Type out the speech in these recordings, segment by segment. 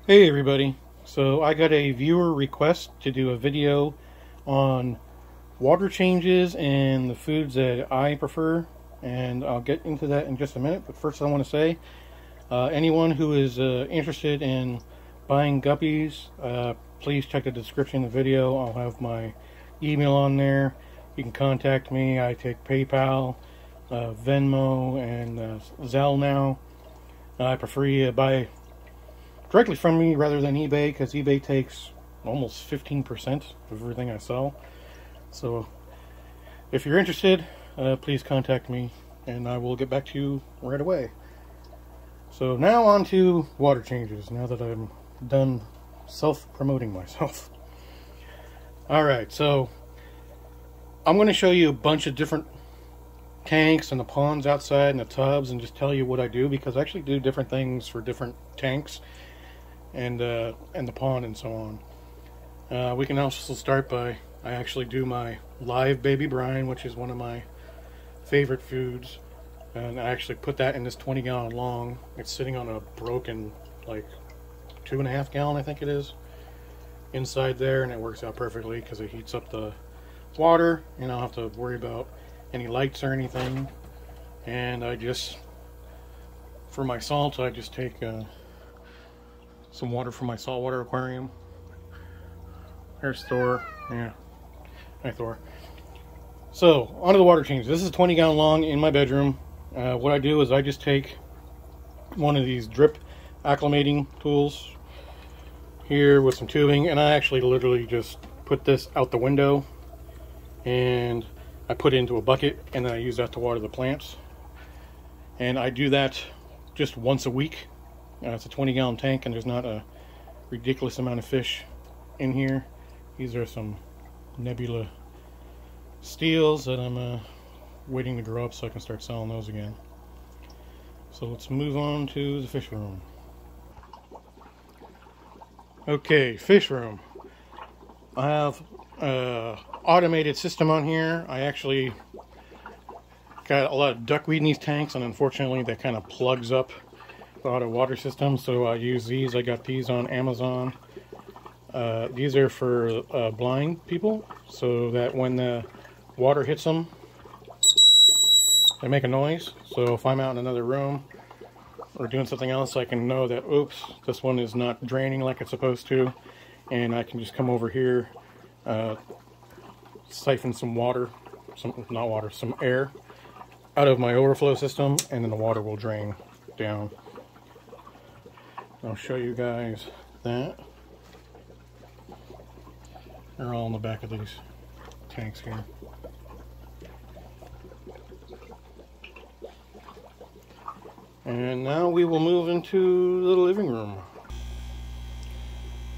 Hey everybody, so I got a viewer request to do a video on water changes and the foods that I prefer, and I'll get into that in just a minute. But first I want to say, anyone who is interested in buying guppies, please check the description of the video. I'll have my email on there. You can contact me. I take PayPal, Venmo, and Zelle now. I prefer you buy directly from me rather than eBay, because eBay takes almost 15% of everything I sell. So if you're interested, please contact me and I will get back to you right away. So now on to water changes, now that I'm done self-promoting myself. Alright, so I'm going to show you a bunch of different tanks and the ponds outside and the tubs, and just tell you what I do, because I actually do different things for different tanks and the pond and so on. We can also start by, I actually do my live baby brine, which is one of my favorite foods, and I actually put that in this 20-gallon long. It's sitting on a broken, like, 2.5 gallon, I think it is, inside there, and it works out perfectly because it heats up the water, and I don't have to worry about any lights or anything. And I just, for my salt, I just take some water from my saltwater aquarium. There's Thor. Yeah. Hi, Thor. So, onto the water change. This is a 20-gallon long in my bedroom. What I do is I just take one of these drip acclimating tools here with some tubing, and I actually literally just put this out the window and I put it into a bucket, and then I use that to water the plants. And I do that just once a week. It's a 20-gallon tank, and there's not a ridiculous amount of fish in here. These are some nebula steels that I'm waiting to grow up so I can start selling those again. So let's move on to the fish room. Okay, fish room. I have an automated system on here. I actually got a lot of duckweed in these tanks, and unfortunately that kind of plugs up the auto water system, so I use these. I got these on Amazon. These are for blind people, so that when the water hits them, they make a noise. So if I'm out in another room or doing something else, I can know that, oops, this one is not draining like it's supposed to, and I can just come over here, siphon some water, some air out of my overflow system, and then the water will drain down. I'll show you guys that. They're all in the back of these tanks here. And now we will move into the living room.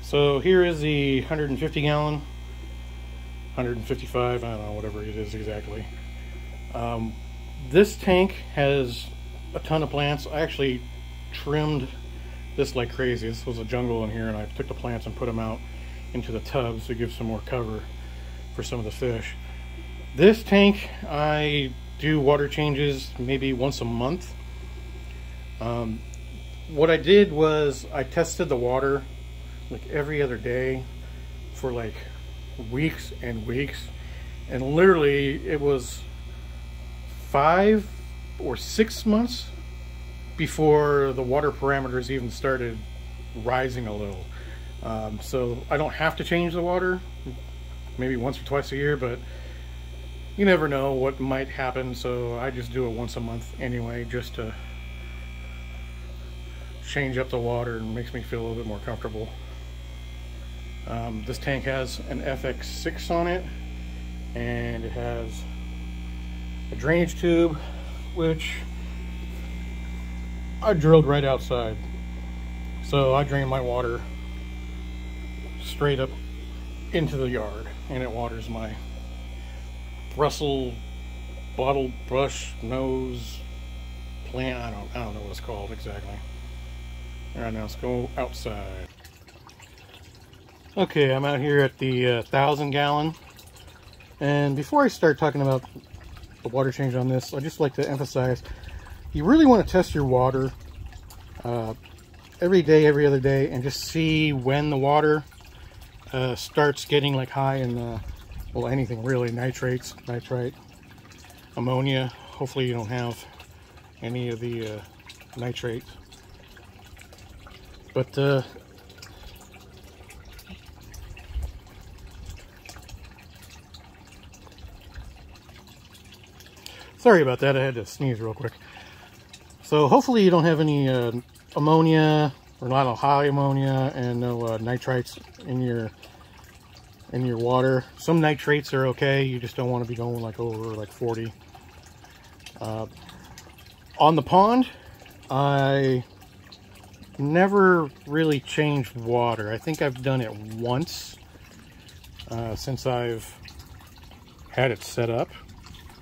So here is the 150-gallon, 155, I don't know, whatever it is exactly. This tank has a ton of plants. I actually trimmed this like crazy. This was a jungle in here, and I took the plants and put them out into the tubs to give some more cover for some of the fish. This tank, I do water changes maybe once a month. What I did was I tested the water like every other day for like weeks and weeks, and literally it was 5 or 6 months before the water parameters even started rising a little. So I don't have to change the water, maybe once or twice a year, but you never know what might happen, so I just do it once a month anyway, just to change up the water, and makes me feel a little bit more comfortable. This tank has an FX6 on it, and it has a drainage tube, which I drilled right outside. So I drain my water straight up into the yard, and it waters my Brussels bottle brush nose plant. I don't know what it's called exactly. Alright, now let's go outside. Okay, I'm out here at the 1,000-gallon, and before I start talking about the water change on this, I'd just like to emphasize, you really want to test your water every day, every other day, and just see when the water starts getting like high in well, anything really, nitrates, nitrite, ammonia. Hopefully you don't have any of the nitrates, but sorry about that, I had to sneeze real quick. So hopefully you don't have any ammonia, or not a high ammonia, and no nitrites in your water. Some nitrates are okay, you just don't want to be going like over like 40. On the pond, I never really changed water. I think I've done it once since I've had it set up.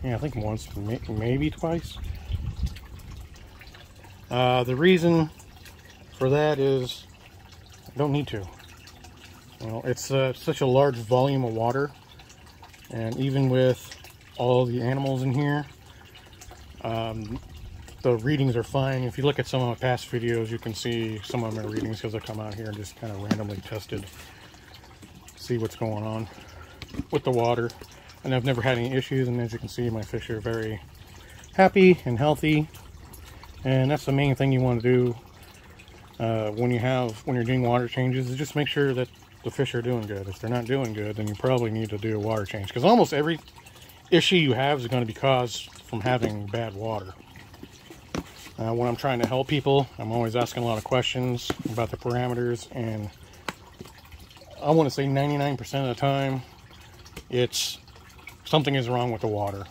Yeah, I think once, maybe twice. The reason for that is I don't need to. Well, it's such a large volume of water, and even with all the animals in here, the readings are fine. If you look at some of my past videos, you can see some of my readings because I come out here and just kind of randomly tested, see what's going on with the water. And I've never had any issues, and as you can see, my fish are very happy and healthy. And that's the main thing you want to do when you're doing water changes, is just make sure that the fish are doing good. If they're not doing good, then you probably need to do a water change, because almost every issue you have is going to be caused from having bad water. When I'm trying to help people, I'm always asking a lot of questions about the parameters, and I want to say 99% of the time it's something is wrong with the water,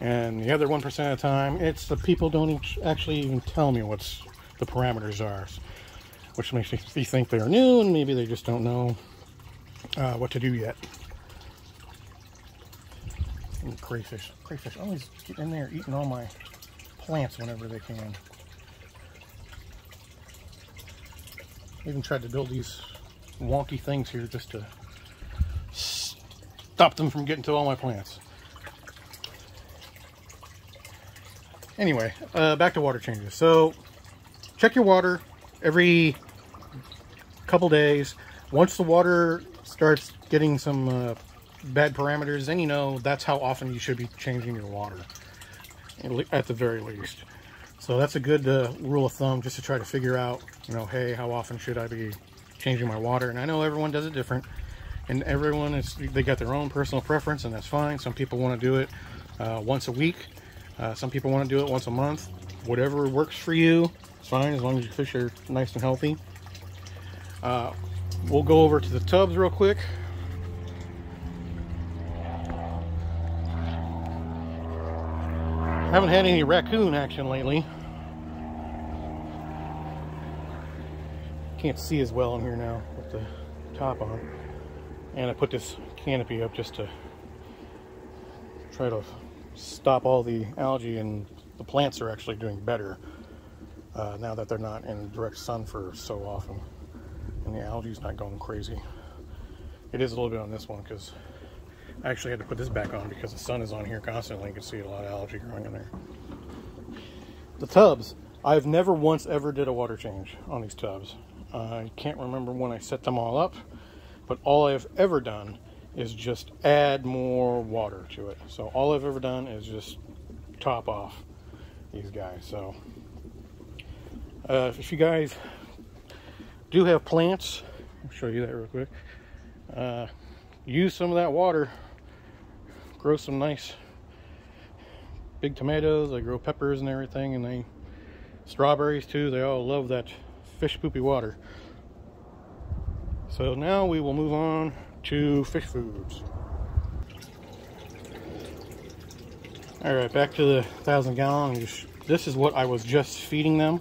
and the other 1% of the time it's the people don't actually even tell me what's the parameters are, which makes me think they're new and maybe they just don't know what to do yet. And crayfish always get in there eating all my plants whenever they can. I even tried to build these wonky things here just to stop them from getting to all my plants. Anyway, back to water changes. So check your water every couple days. Once the water starts getting some bad parameters, then you know that's how often you should be changing your water, at the very least. So that's a good rule of thumb, just to try to figure out, you know, hey, how often should I be changing my water? And I know everyone does it different, and everyone they got their own personal preference, and that's fine. Some people want to do it once a week. Some people want to do it once a month. Whatever works for you, it's fine, as long as your fish are nice and healthy. We'll go over to the tubs real quick. Haven't had any raccoon action lately. Can't see as well in here now with the top on. And I put this canopy up just to try to stop all the algae, and the plants are actually doing better now that they're not in direct sun for so often, and the algae's not going crazy. It is a little bit on this one because I actually had to put this back on because the sun is on here constantly. You can see a lot of algae growing in there. The tubs, I've never once ever did a water change on these tubs. I can't remember when I set them all up, but all I've ever done is just add more water to it. So all I've ever done is just top off these guys. So if you guys do have plants, I'll show you that real quick. Use some of that water. Grow some nice big tomatoes. I grow peppers and everything, and strawberries too. They all love that fish poopy water. So now we will move on to fish foods. Alright, back to the 1,000 gallon. This is what I was just feeding them.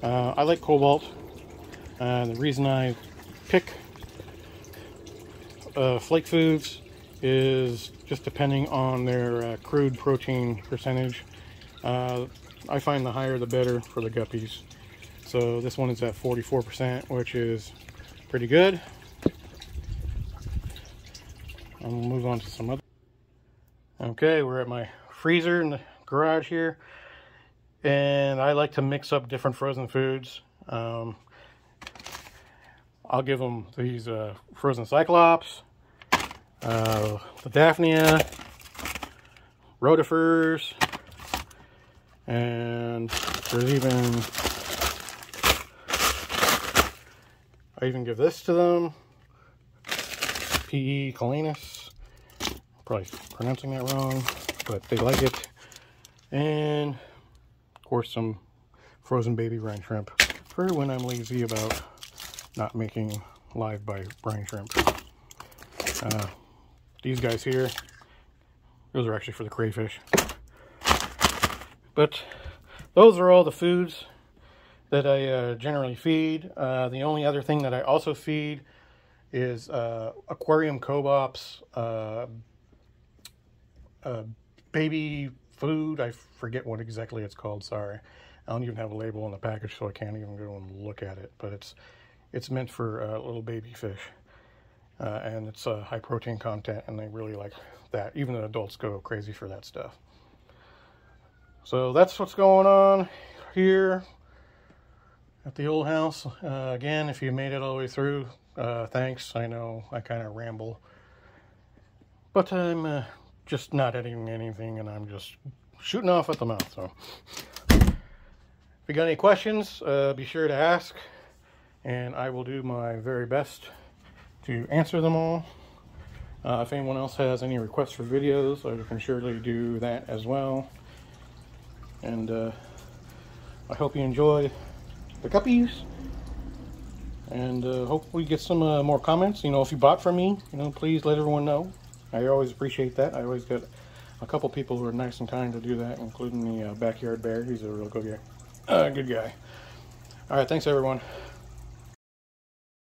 I like cobalt. The reason I pick flake foods is just depending on their crude protein percentage. I find the higher the better for the guppies. So this one is at 44%, which is pretty good. And we'll move on to some other. Okay, we're at my freezer in the garage here, and I like to mix up different frozen foods. I'll give them these frozen cyclops, the Daphnia, rotifers, and there's even, I even give this to them, P.E. calenus, probably pronouncing that wrong, but they like it, and of course some frozen baby brine shrimp for when I'm lazy about not making live brine shrimp. These guys here, those are actually for the crayfish. But those are all the foods that I generally feed. The only other thing that I also feed is aquarium cobops, baby food. I forget what exactly it's called, sorry. I don't even have a label on the package, so I can't even go and look at it. But it's meant for little baby fish. And it's high protein content, and they really like that. Even the adults go crazy for that stuff. So that's what's going on here at the old house. Again, if you made it all the way through, thanks. I know I kind of ramble, but I'm just not editing anything, and I'm just shooting off at the mouth. So if you got any questions, be sure to ask, and I will do my very best to answer them all. If anyone else has any requests for videos, I can surely do that as well. And I hope you enjoy the guppies, and hope we get some more comments. You know, if you bought from me, you know, please let everyone know. I always appreciate that. I always get a couple people who are nice and kind to do that, including the backyard bear. He's a real good guy. All right, thanks everyone.